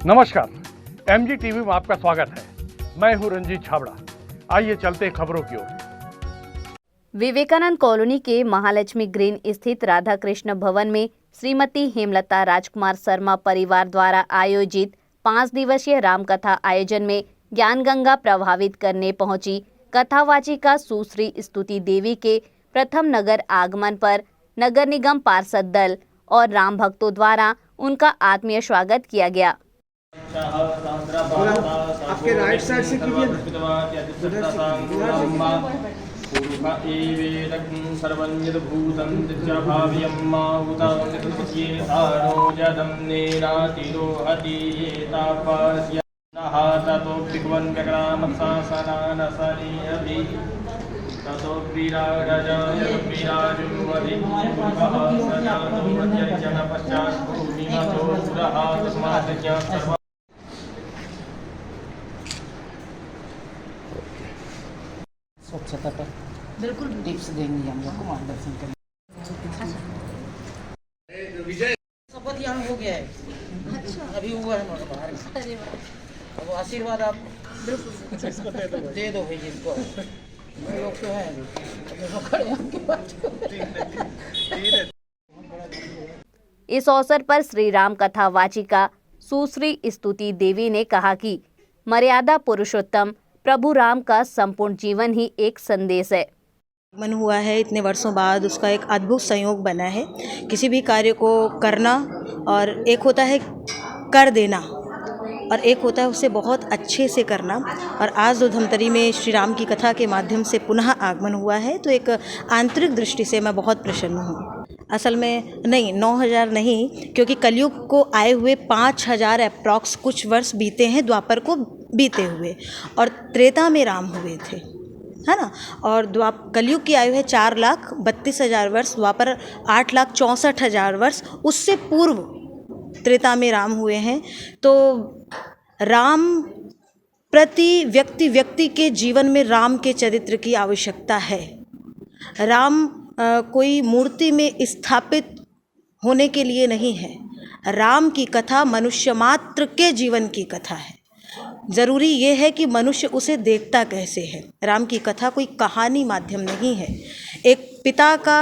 नमस्कार, MG TV में आपका स्वागत है। मैं हूं रंजीत छाबड़ा। आइए चलते हैं खबरों की ओर। विवेकानंद कॉलोनी के महालक्ष्मी ग्रीन स्थित राधा कृष्ण भवन में श्रीमती हेमलता राजकुमार शर्मा परिवार द्वारा आयोजित 5 दिवसीय रामकथा आयोजन में ज्ञान गंगा प्रभावित करने पहुंची कथावाचिका सुश्री स्तुति देवी के प्रथम नगर आगमन पर नगर निगम पार्षद दल और राम भक्तों द्वारा उनका आत्मीय स्वागत किया गया। आपके राइट साइड से कीजिए स्वच्छता पर बिल्कुल टिप्स देंगे हम लोग को मार्गदर्शन करेंगे। शपथ यहाँ हो गया है। अच्छा अभी हुआ है हमारा बाहर। अब आशीर्वाद आप बिल्कुल दे दो भाई जिनको लोग तो हैं खड़े आपके पास। इस अवसर पर श्री राम कथा वाचिका सुश्री स्तुति देवी ने कहा कि मर्यादा पुरुषोत्तम प्रभु राम का संपूर्ण जीवन ही एक संदेश है। मन हुआ है इतने वर्षों बाद, उसका एक अद्भुत संयोग बना है किसी भी कार्य को करना, और एक होता है कर देना और एक होता है उसे बहुत अच्छे से करना। और आज जो धमतरी में श्री राम की कथा के माध्यम से पुनः आगमन हुआ है तो एक आंतरिक दृष्टि से मैं बहुत प्रसन्न हूँ। असल में नहीं 9000 नहीं, क्योंकि कलयुग को आए हुए 5000 अप्रॉक्स कुछ वर्ष बीते हैं द्वापर को बीते हुए, और त्रेता में राम हुए थे, है ना। और कलयुग की आयु है 4,32,000 वर्ष, द्वापर 8,64,000 वर्ष, उससे पूर्व त्रेता में राम हुए हैं। तो राम प्रति व्यक्ति के जीवन में राम के चरित्र की आवश्यकता है। राम कोई मूर्ति में स्थापित होने के लिए नहीं है। राम की कथा मनुष्य मात्र के जीवन की कथा है। ज़रूरी ये है कि मनुष्य उसे देखता कैसे है। राम की कथा कोई कहानी माध्यम नहीं है। एक पिता का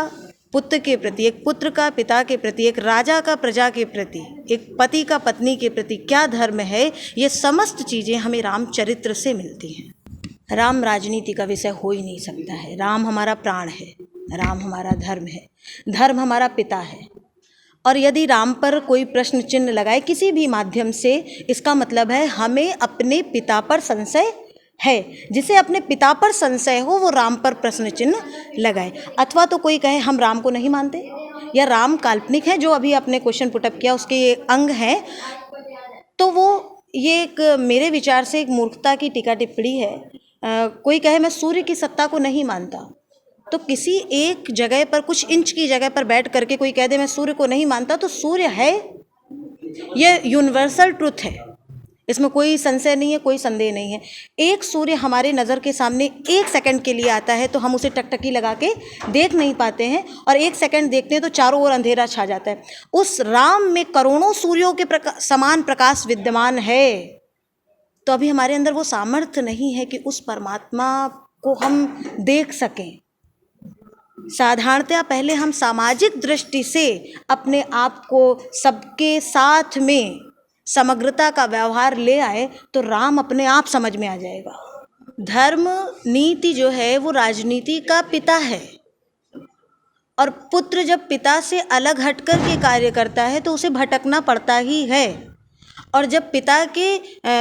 पुत्र के प्रति, एक पुत्र का पिता के प्रति, एक राजा का प्रजा के प्रति, एक पति का पत्नी के प्रति क्या धर्म है, ये समस्त चीज़ें हमें रामचरित्र से मिलती हैं। राम राजनीति का विषय हो ही नहीं सकता है। राम हमारा प्राण है, राम हमारा धर्म है, धर्म हमारा पिता है। और यदि राम पर कोई प्रश्न चिन्ह लगाए किसी भी माध्यम से, इसका मतलब है हमें अपने पिता पर संशय है। जिसे अपने पिता पर संशय हो वो राम पर प्रश्न चिन्ह लगाए। अथवा तो कोई कहे हम राम को नहीं मानते या राम काल्पनिक है, जो अभी आपने क्वेश्चन पुटअप किया उसके ये अंग हैं, तो वो ये एक मेरे विचार से एक मूर्खता की टीका टिप्पणी है। कोई कहे मैं सूर्य की सत्ता को नहीं मानता, तो किसी एक जगह पर कुछ इंच की जगह पर बैठ करके कोई कह दे मैं सूर्य को नहीं मानता, तो सूर्य है, ये यूनिवर्सल ट्रुथ है, इसमें कोई संशय नहीं है, कोई संदेह नहीं है। एक सूर्य हमारे नज़र के सामने 1 सेकंड के लिए आता है तो हम उसे टकटकी लगा के देख नहीं पाते हैं, और 1 सेकंड देखते हैं तो चारों ओर अंधेरा छा जाता है। उस राम में करोड़ों सूर्यों के समान प्रकाश विद्यमान है। तो अभी हमारे अंदर वो सामर्थ्य नहीं है कि उस परमात्मा को हम देख सकें। साधारणतया पहले हम सामाजिक दृष्टि से अपने आप को सबके साथ में समग्रता का व्यवहार ले आए तो राम अपने आप समझ में आ जाएगा। धर्म नीति जो है वो राजनीति का पिता है, और पुत्र जब पिता से अलग हटकर के कार्य करता है तो उसे भटकना पड़ता ही है। और जब पिता के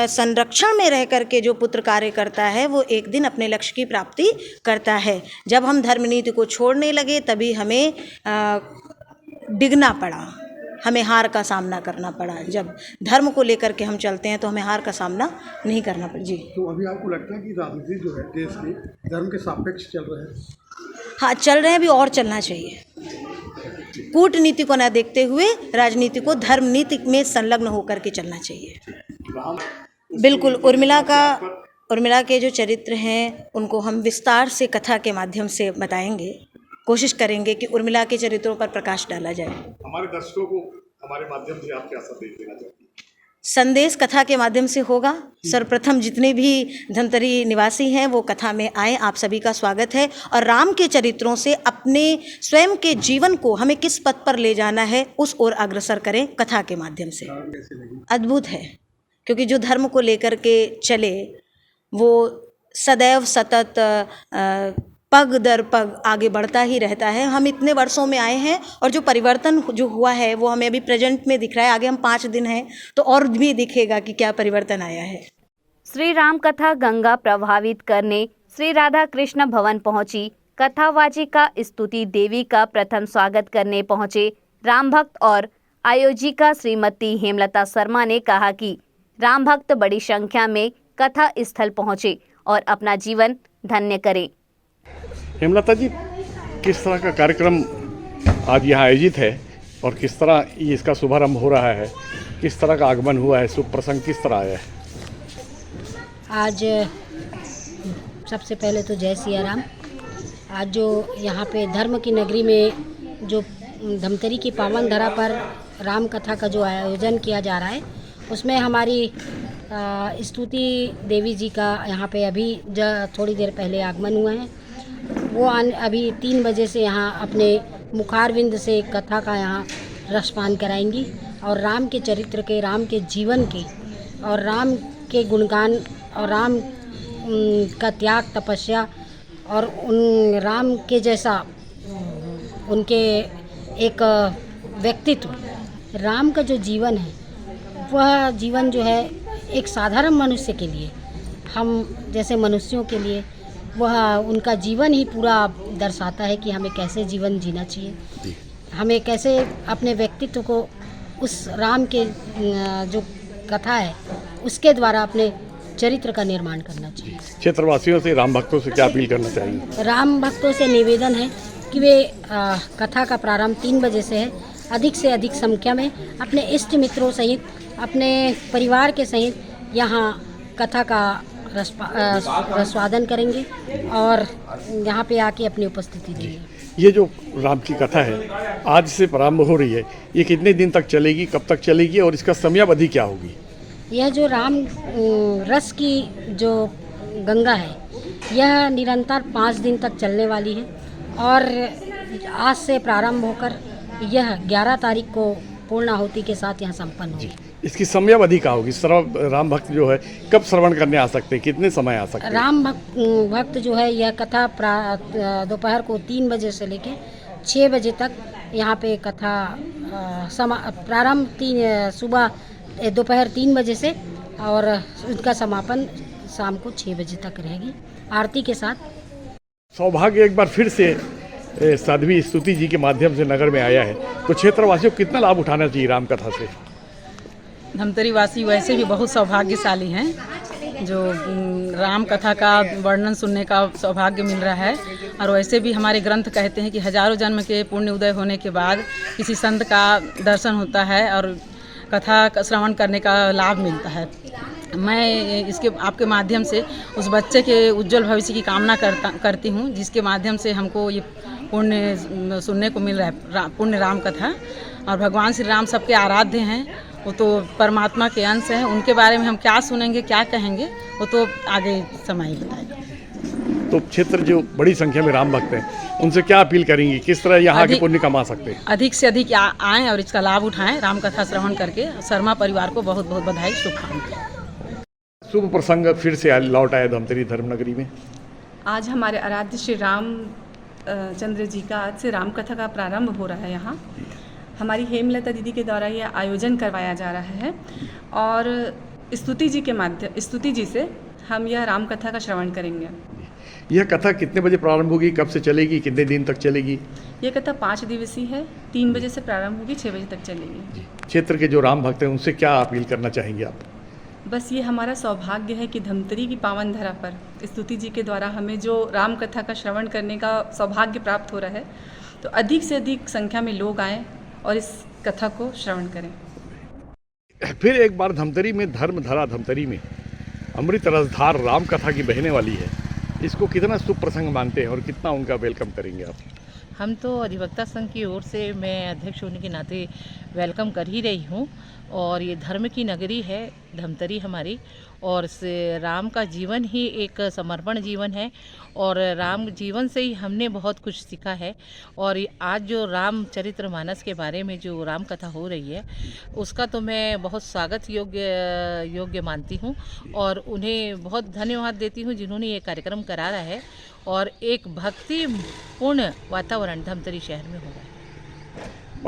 संरक्षण में रह करके जो पुत्र कार्य करता है वो एक दिन अपने लक्ष्य की प्राप्ति करता है। जब हम धर्म नीति को छोड़ने लगे तभी हमें डिगना पड़ा, हमें हार का सामना करना पड़ा। जब धर्म को लेकर के हम चलते हैं तो हमें हार का सामना नहीं करना पड़ा। जी, तो अभी आपको लगता है कि राजनीति जो है देश की धर्म के सापेक्ष चल रहा है? हाँ, चल रहे हैं, अभी और चलना चाहिए। कूटनीति को न देखते हुए राजनीति को धर्म नीति में संलग्न होकर के चलना चाहिए। बिल्कुल, उर्मिला के जो चरित्र हैं उनको हम विस्तार से कथा के माध्यम से बताएंगे, कोशिश करेंगे कि उर्मिला के चरित्रों पर प्रकाश डाला जाए। हमारे दर्शकों को हमारे माध्यम से आप क्या संदेश देना चाहते हैं? संदेश कथा के माध्यम से होगा। सर्वप्रथम जितने भी धमतरी निवासी हैं वो कथा में आए, आप सभी का स्वागत है। और राम के चरित्रों से अपने स्वयं के जीवन को हमें किस पथ पर ले जाना है उस ओर अग्रसर करें कथा के माध्यम से। अद्भुत है, क्योंकि जो धर्म को लेकर के चले वो सदैव सतत पग दर पग आगे बढ़ता ही रहता है। हम इतने वर्षों में आए हैं और जो परिवर्तन जो हुआ है वो हमें अभी प्रेजेंट में दिख रहा है। आगे हम 5 दिन हैं तो और भी दिखेगा कि क्या परिवर्तन आया है। श्री राम कथा गंगा प्रभावित करने श्री राधा कृष्ण भवन पहुंची। कथावाचिका स्तुति देवी का प्रथम स्वागत करने पहुंचे राम भक्त और आयोजिका श्रीमती हेमलता शर्मा ने कहा कि राम भक्त बड़ी संख्या में कथा स्थल पहुंचे और अपना जीवन धन्य करें। हेमलता जी, किस तरह का कार्यक्रम आज यहाँ आयोजित है और किस तरह ये इसका शुभारंभ हो रहा है, किस तरह का आगमन हुआ है, शुभ प्रसंग किस तरह आया है? आज सबसे पहले तो जय सिया राम। आज जो यहाँ पे धर्म की नगरी में जो धमतरी की पावन धरा पर राम कथा का जो आयोजन किया जा रहा है उसमें हमारी स्तुति देवी जी का यहाँ पे अभी थोड़ी देर पहले आगमन हुआ है। वो अभी 3 बजे से यहाँ अपने मुखारविंद से कथा का यहाँ रसपान कराएंगी और राम के चरित्र के, राम के जीवन के और राम के गुणगान और राम का त्याग तपस्या और उन राम के जैसा उनके एक व्यक्तित्व, राम का जो जीवन है वह जीवन जो है एक साधारण मनुष्य के लिए, हम जैसे मनुष्यों के लिए वह उनका जीवन ही पूरा दर्शाता है कि हमें कैसे जीवन जीना चाहिए, हमें कैसे अपने व्यक्तित्व को उस राम के जो कथा है उसके द्वारा अपने चरित्र का निर्माण करना चाहिए। क्षेत्रवासियों से, राम भक्तों से क्या अपील करना चाहिए? राम भक्तों से निवेदन है कि वे कथा का प्रारंभ 3 बजे से है, अधिक से अधिक संख्या में अपने इष्ट मित्रों सहित, अपने परिवार के सहित यहाँ कथा का रसवादन करेंगे और यहाँ पे आके अपनी उपस्थिति देंगे। ये जो राम की कथा है आज से प्रारंभ हो रही है, ये कितने दिन तक चलेगी, कब तक चलेगी और इसका समयावधि क्या होगी? यह जो राम रस की जो गंगा है यह निरंतर 5 दिन तक चलने वाली है और आज से प्रारंभ होकर यह 11 तारीख को पूर्ण आहुति के साथ यहाँ संपन्न होगी। इसकी समयावधि क्या होगी? राम भक्त जो है कब श्रवण करने आ सकते हैं, कितने समय आ सकते हैं? राम भक्त जो है यह कथा दोपहर को 3 बजे से लेके 6 बजे तक यहाँ पे कथा प्रारंभ सुबह दोपहर 3 बजे से और उसका समापन शाम को 6 बजे तक रहेगी आरती के साथ। सौभाग्य एक बार फिर से साध्वी स्तुति जी के माध्यम से नगर में आया है, तो क्षेत्रवासियों को कितना लाभ उठाना चाहिए राम कथा से? धमतरी वासी वैसे भी बहुत सौभाग्यशाली हैं जो राम कथा का वर्णन सुनने का सौभाग्य मिल रहा है। और वैसे भी हमारे ग्रंथ कहते हैं कि हजारों जन्म के पुण्य उदय होने के बाद किसी संत का दर्शन होता है और कथा श्रवण करने का लाभ मिलता है। मैं इसके आपके माध्यम से उस बच्चे के उज्जवल भविष्य की कामना करती हूँ जिसके माध्यम से हमको ये पुण्य सुनने को मिल रहा है, पुण्य राम कथा। और भगवान श्री राम सबके आराध्य हैं, वो तो परमात्मा के अंश हैं, उनके बारे में हम क्या सुनेंगे क्या कहेंगे वो तो आगे समय बताएगा। तो क्षेत्र जो बड़ी संख्या में राम भक्त हैं उनसे क्या अपील करेंगी, किस तरह यहाँ के पुण्य कमा सकते हैं? अधिक से अधिक आएँ और इसका लाभ उठाएं, राम कथा श्रवण करके। शर्मा परिवार को बहुत बहुत बधाई, शुभकामनाएं। शुभ प्रसंग फिर से लौट आया धमतरी धर्मनगरी में। आज हमारे आराध्य श्री राम चंद्र जी का आज से राम कथा का प्रारंभ हो रहा है। यहाँ हमारी हेमलता दीदी के द्वारा यह आयोजन करवाया जा रहा है और स्तुति जी से हम यह राम कथा का श्रवण करेंगे। यह कथा कितने बजे प्रारंभ होगी, कब से चलेगी, कितने दिन तक चलेगी? यह कथा 5 दिवसीय है, 3 बजे से प्रारंभ होगी, 6 बजे तक चलेगी। क्षेत्र के जो राम भक्त हैं उनसे क्या अपील करना चाहेंगे आप? बस ये हमारा सौभाग्य है कि धमतरी की पावन धरा पर स्तुति जी के द्वारा हमें जो राम कथा का श्रवण करने का सौभाग्य प्राप्त हो रहा है, तो अधिक से अधिक संख्या में लोग आएँ और इस कथा को श्रवण करें। फिर एक बार धमतरी में धर्मधरा धमतरी में अमृत रसधार राम कथा की बहने वाली है, इसको कितना शुभ प्रसंग मानते हैं और कितना उनका वेलकम करेंगे आप? हम तो अधिवक्ता संघ की ओर से मैं अध्यक्ष होने के नाते वेलकम कर ही रही हूँ। और ये धर्म की नगरी है धमतरी हमारी, और से राम का जीवन ही एक समर्पण जीवन है, और राम जीवन से ही हमने बहुत कुछ सीखा है। और आज जो रामचरितमानस के बारे में जो राम कथा हो रही है उसका तो मैं बहुत स्वागत योग्य मानती हूँ, और उन्हें बहुत धन्यवाद देती हूँ जिन्होंने ये कार्यक्रम कराया है, और एक भक्तिपूर्ण वातावरण धमतरी शहर में हो रहा है।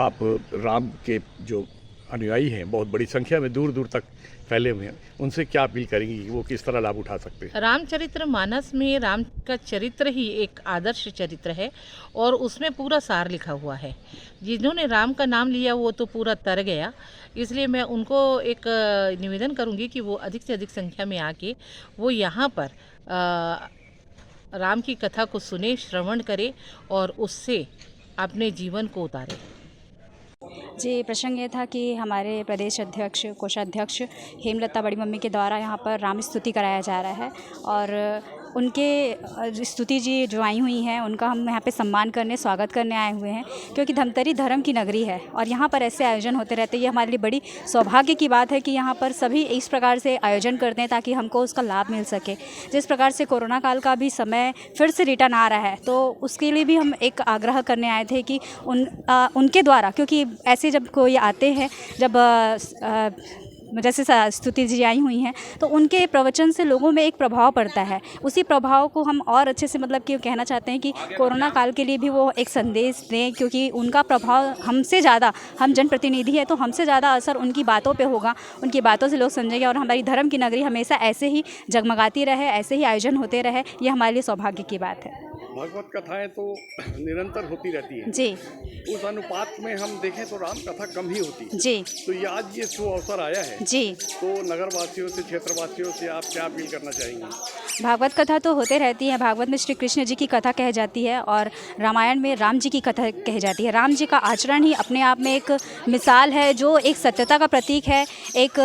आप राम के जो अनुयायी हैं बहुत बड़ी संख्या में दूर दूर तक फैले हुए हैं, उनसे क्या अपील करेंगी कि वो किस तरह लाभ उठा सकते हैं? रामचरितमानस में राम का चरित्र ही एक आदर्श चरित्र है, और उसमें पूरा सार लिखा हुआ है। जिन्होंने राम का नाम लिया वो तो पूरा तर गया, इसलिए मैं उनको एक निवेदन करूंगी कि वो अधिक से अधिक संख्या में आके वो यहाँ पर राम की कथा को सुने, श्रवण करे और उससे अपने जीवन को उतारे। जी, प्रसंग ये था कि हमारे प्रदेश अध्यक्ष कोषाध्यक्ष हेमलता बड़ी मम्मी के द्वारा यहाँ पर राम स्तुति कराया जा रहा है, और उनके स्तुति जी जो आई हुई हैं उनका हम यहाँ पे सम्मान करने, स्वागत करने आए हुए हैं, क्योंकि धमतरी धर्म की नगरी है और यहाँ पर ऐसे आयोजन होते रहते हैं। ये हमारे लिए बड़ी सौभाग्य की बात है कि यहाँ पर सभी इस प्रकार से आयोजन करते हैं ताकि हमको उसका लाभ मिल सके। जिस प्रकार से कोरोना काल का भी समय फिर से रिटर्न आ रहा है, तो उसके लिए भी हम एक आग्रह करने आए थे कि उनके द्वारा, क्योंकि ऐसे जब कोई आते हैं, जब जैसे स्तुति जी आई हुई हैं, तो उनके प्रवचन से लोगों में एक प्रभाव पड़ता है। उसी प्रभाव को हम और अच्छे से मतलब कि कहना चाहते हैं कि कोरोना काल के लिए भी वो एक संदेश दें, क्योंकि उनका प्रभाव हमसे ज़्यादा, हम जनप्रतिनिधि हैं तो हमसे ज़्यादा असर उनकी बातों पे होगा, उनकी बातों से लोग समझेंगे, और हमारी धर्म की नगरी हमेशा ऐसे ही जगमगाती रहे, ऐसे ही आयोजन होते रहे, ये हमारे लिए सौभाग्य की बात है। भागवत कथाएं तो निरंतर होती रहती हैं जी, उस अनुपात में हम देखें तो राम कथा कम ही होती है जी, तो ये आज ये शुभ अवसर आया है जी। तो नगरवासियों से, क्षेत्रवासियों से आप क्या अपील करना चाहेंगे? भागवत कथा तो होते रहती है। भागवत में श्री कृष्ण जी की कथा कह जाती है और रामायण में राम जी की कथा कह जाती है। राम जी का आचरण ही अपने आप में एक मिसाल है, जो एक सत्यता का प्रतीक है, एक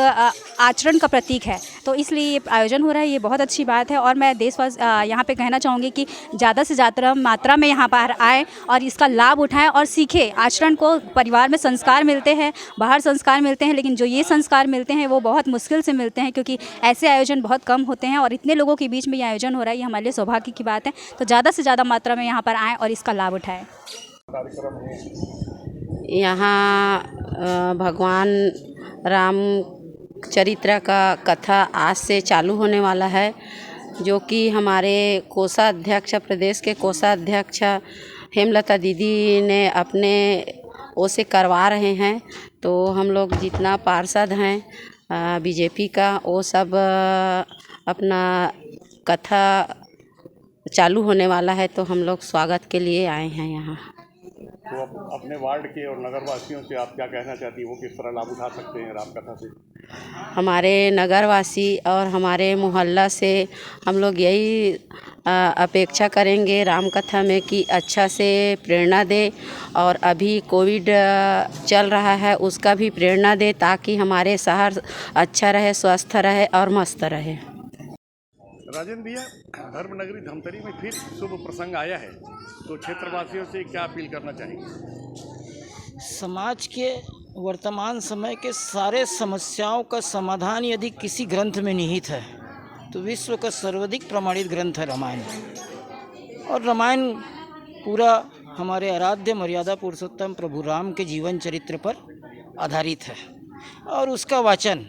आचरण का प्रतीक है। तो इसलिए ये आयोजन हो रहा है, ये बहुत अच्छी बात है। और मैं देशवासी यहाँ पे कहना चाहूँगी कि ज़्यादा से ज़्यादा मात्रा में यहाँ पर आएँ और इसका लाभ उठाएं और सीखें। आचरण को, परिवार में संस्कार मिलते हैं, बाहर संस्कार मिलते हैं, लेकिन जो ये संस्कार मिलते हैं वो बहुत मुश्किल से मिलते हैं, क्योंकि ऐसे आयोजन बहुत कम होते हैं और इतने लोगों के बीच में ये आयोजन हो रहा है, ये हमारे लिए सौभाग्य की बात है। तो ज़्यादा से ज़्यादा मात्रा में यहाँ पर आएँ और इसका लाभ उठाएँ। यहाँ भगवान राम चरित्र का कथा आज से चालू होने वाला है, जो कि हमारे कोषाध्यक्ष, प्रदेश के कोषाध्यक्ष हेमलता दीदी ने अपने ओर से करवा रहे हैं। तो हम लोग जितना पार्षद हैं बीजेपी का, वो सब अपना कथा चालू होने वाला है, तो हम लोग स्वागत के लिए आए हैं यहाँ। तो अपने वार्ड के और नगरवासियों से आप क्या कहना चाहती हैं, वो किस तरह लाभ उठा सकते हैं राम कथा से? हमारे नगरवासी और हमारे मोहल्ला से हम लोग यही अपेक्षा करेंगे राम कथा में कि अच्छा से प्रेरणा दे, और अभी कोविड चल रहा है उसका भी प्रेरणा दे, ताकि हमारे शहर अच्छा रहे, स्वस्थ रहे और मस्त रहे। राजेंद्र भैया, धर्मनगरी धमतरी में फिर शुभ प्रसंग आया है, तो क्षेत्रवासियों से क्या अपील करना चाहेंगे? समाज के वर्तमान समय के सारे समस्याओं का समाधान यदि किसी ग्रंथ में निहित है तो विश्व का सर्वाधिक प्रमाणित ग्रंथ है रामायण। और रामायण पूरा हमारे आराध्य मर्यादा पुरुषोत्तम प्रभु राम के जीवन चरित्र पर आधारित है, और उसका वाचन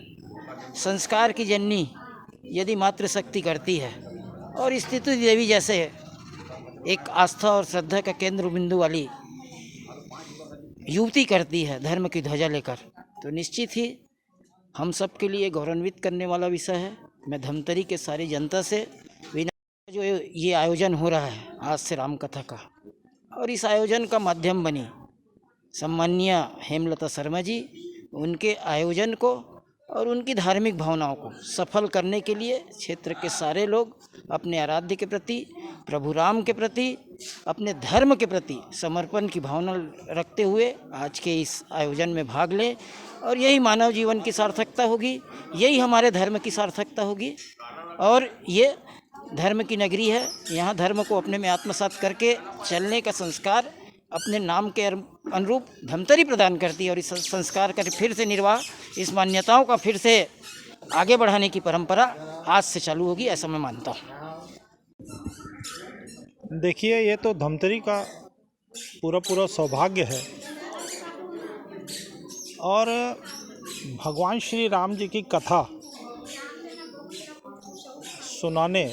संस्कार की जननी यदि मातृशक्ति करती है, और स्तुति देवी जैसे एक आस्था और श्रद्धा का केंद्र बिंदु वाली युवती करती है धर्म की ध्वजा लेकर, तो निश्चित ही हम सब के लिए गौरवान्वित करने वाला विषय है। मैं धमतरी के सारी जनता से जो ये आयोजन हो रहा है आज से राम कथा का, और इस आयोजन का माध्यम बनी सम्माननीय हेमलता शर्मा जी, उनके आयोजन को और उनकी धार्मिक भावनाओं को सफल करने के लिए क्षेत्र के सारे लोग अपने आराध्य के प्रति, प्रभु राम के प्रति, अपने धर्म के प्रति समर्पण की भावना रखते हुए आज के इस आयोजन में भाग लें, और यही मानव जीवन की सार्थकता होगी, यही हमारे धर्म की सार्थकता होगी। और ये धर्म की नगरी है, यहाँ धर्म को अपने में आत्मसात करके चलने का संस्कार अपने नाम के अनुरूप धमतरी प्रदान करती है और इस संस्कार का फिर से निर्वाह, इस मान्यताओं का फिर से आगे बढ़ाने की परंपरा आज से चालू होगी, ऐसा मैं मानता हूँ। देखिए, ये तो धमतरी का पूरा सौभाग्य है और भगवान श्री राम जी की कथा सुनाने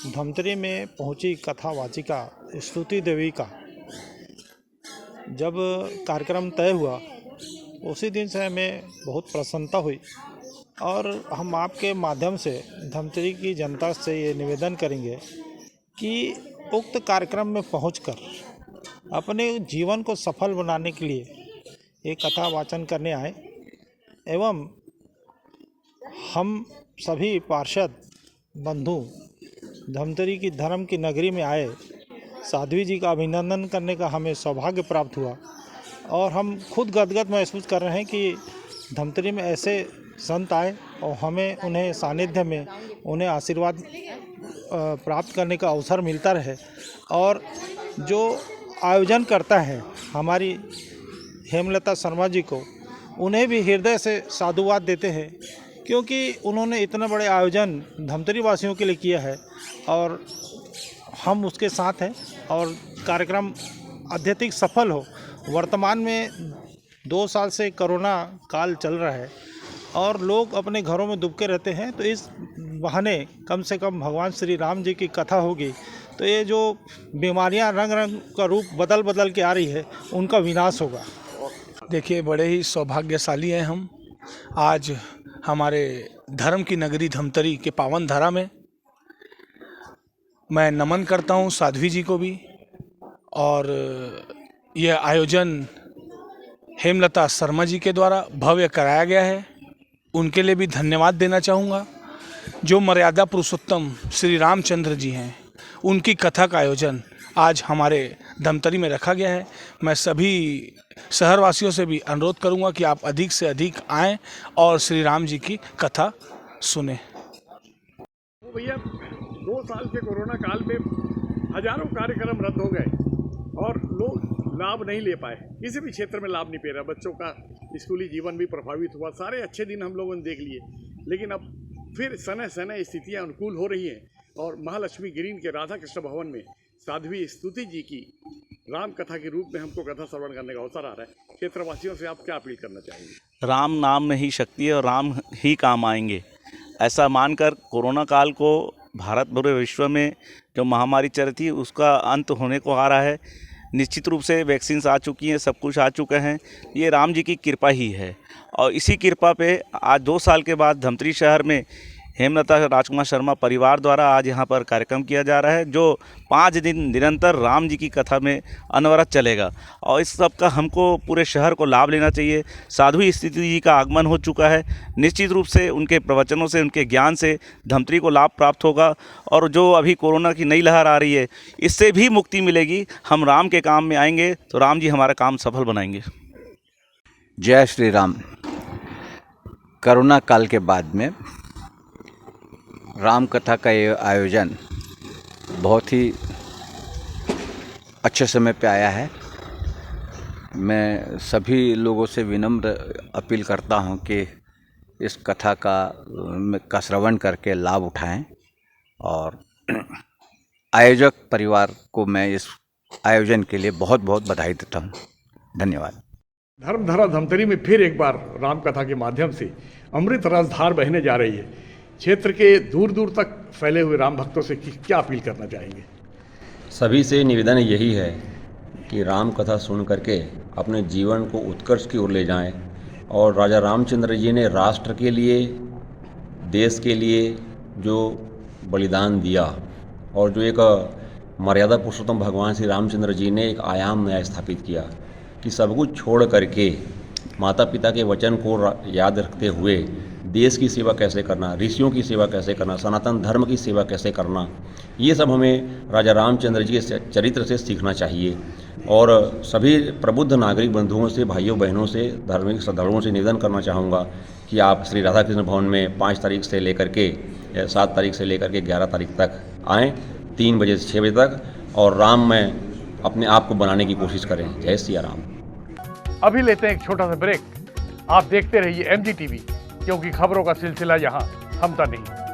धमतरी में पहुंची कथावाचिका स्तुति देवी का जब कार्यक्रम तय हुआ उसी दिन से हमें बहुत प्रसन्नता हुई और हम आपके माध्यम से धमतरी की जनता से ये निवेदन करेंगे कि उक्त कार्यक्रम में पहुंचकर अपने जीवन को सफल बनाने के लिए ये कथा वाचन करने आए एवं हम सभी पार्षद बंधु धमतरी की धर्म की नगरी में आए साध्वी जी का अभिनंदन करने का हमें सौभाग्य प्राप्त हुआ और हम खुद गदगद महसूस कर रहे हैं कि धमतरी में ऐसे संत आए और हमें उन्हें सानिध्य में उन्हें आशीर्वाद प्राप्त करने का अवसर मिलता रहे। और जो आयोजन करता है हमारी हेमलता शर्मा जी को, उन्हें भी हृदय से साधुवाद देते हैं क्योंकि उन्होंने इतना बड़े आयोजन धमतरी वासियों के लिए किया है और हम उसके साथ हैं और कार्यक्रम अत्यधिक सफल हो। वर्तमान में 2 साल से कोरोना काल चल रहा है और लोग अपने घरों में दुबके रहते हैं, तो इस बहाने कम से कम भगवान श्री राम जी की कथा होगी तो ये जो बीमारियां रंग रंग का रूप बदल बदल के आ रही है उनका विनाश होगा। देखिए, बड़े ही सौभाग्यशाली हैं हम आज हमारे धर्म की नगरी धमतरी के पावन धरा में। मैं नमन करता हूं साध्वी जी को भी और यह आयोजन हेमलता शर्मा जी के द्वारा भव्य कराया गया है, उनके लिए भी धन्यवाद देना चाहूँगा। जो मर्यादा पुरुषोत्तम श्री रामचंद्र जी हैं, उनकी कथा का आयोजन आज हमारे धमतरी में रखा गया है। मैं सभी शहरवासियों से भी अनुरोध करूंगा कि आप अधिक से अधिक आएं और श्री राम जी की कथा सुने। भैया 2 साल के कोरोना काल में हजारों कार्यक्रम रद्द हो गए और लोग लाभ नहीं ले पाए, किसी भी क्षेत्र में लाभ नहीं पा रहा। बच्चों का स्कूली जीवन भी प्रभावित हुआ, सारे अच्छे दिन हम लोगों ने देख लिए, लेकिन अब फिर सने सने स्थितियां अनुकूल हो रही हैं और महालक्ष्मी ग्रीन के राधा कृष्ण भवन में साध्वी स्तुति जी की राम कथा के रूप में हमको कथा श्रवण करने का अवसर आ रहा है। क्षेत्रवासियों से आप क्या अपील करना चाहेंगे? राम नाम में ही शक्ति है और राम ही काम आएंगे, ऐसा मानकर कोरोना काल को भारत पूरे विश्व में जो महामारी चल रही थी उसका अंत होने को आ रहा है। निश्चित रूप से वैक्सीन्स आ चुकी हैं, सब कुछ आ चुके हैं, ये राम जी की कृपा ही है। और इसी कृपा पे आज 2 साल के बाद धमतरी शहर में हेमलता राजकुमार शर्मा परिवार द्वारा आज यहाँ पर कार्यक्रम किया जा रहा है, जो 5 दिन निरंतर राम जी की कथा में अनवरत चलेगा और इस सब का हमको पूरे शहर को लाभ लेना चाहिए। साध्वी स्तुति जी का आगमन हो चुका है, निश्चित रूप से उनके प्रवचनों से, उनके ज्ञान से धमतरी को लाभ प्राप्त होगा और जो अभी कोरोना की नई लहर आ रही है इससे भी मुक्ति मिलेगी। हम राम के काम में आएंगे तो राम जी हमारा काम सफल बनाएंगे। जय श्री राम। कोरोना काल के बाद में राम कथा का ये आयोजन बहुत ही अच्छे समय पे आया है। मैं सभी लोगों से विनम्र अपील करता हूं कि इस कथा का श्रवण करके लाभ उठाएं और आयोजक परिवार को मैं इस आयोजन के लिए बहुत बहुत बधाई देता हूं। धन्यवाद। धर्मधरा धमतरी में फिर एक बार राम कथा के माध्यम से अमृत रसधार बहने जा रही है। क्षेत्र के दूर दूर तक फैले हुए राम भक्तों से क्या अपील करना चाहेंगे? सभी से निवेदन यही है कि राम कथा सुन करके अपने जीवन को उत्कर्ष की ओर ले जाएं और राजा रामचंद्र जी ने राष्ट्र के लिए, देश के लिए जो बलिदान दिया और जो एक मर्यादा पुरुषोत्तम भगवान श्री रामचंद्र जी ने एक आयाम नया स्थापित किया कि सब कुछ छोड़ करके माता पिता के वचन को याद रखते हुए देश की सेवा कैसे करना, ऋषियों की सेवा कैसे करना, सनातन धर्म की सेवा कैसे करना, ये सब हमें राजा रामचंद्र जी के चरित्र से सीखना चाहिए। और सभी प्रबुद्ध नागरिक बंधुओं से, भाइयों बहनों से, धार्मिक श्रद्धालुओं से निवेदन करना चाहूँगा कि आप श्री राधा कृष्ण भवन में 5 तारीख से लेकर के 7 तारीख से लेकर के 11 तारीख तक आएँ, 3 बजे से 6 बजे तक, और राम में अपने आप को बनाने की कोशिश करें। जय सिया राम। अभी लेते हैं एक छोटा सा ब्रेक। आप देखते रहिए MG TV, क्योंकि खबरों का सिलसिला यहाँ थमता नहीं।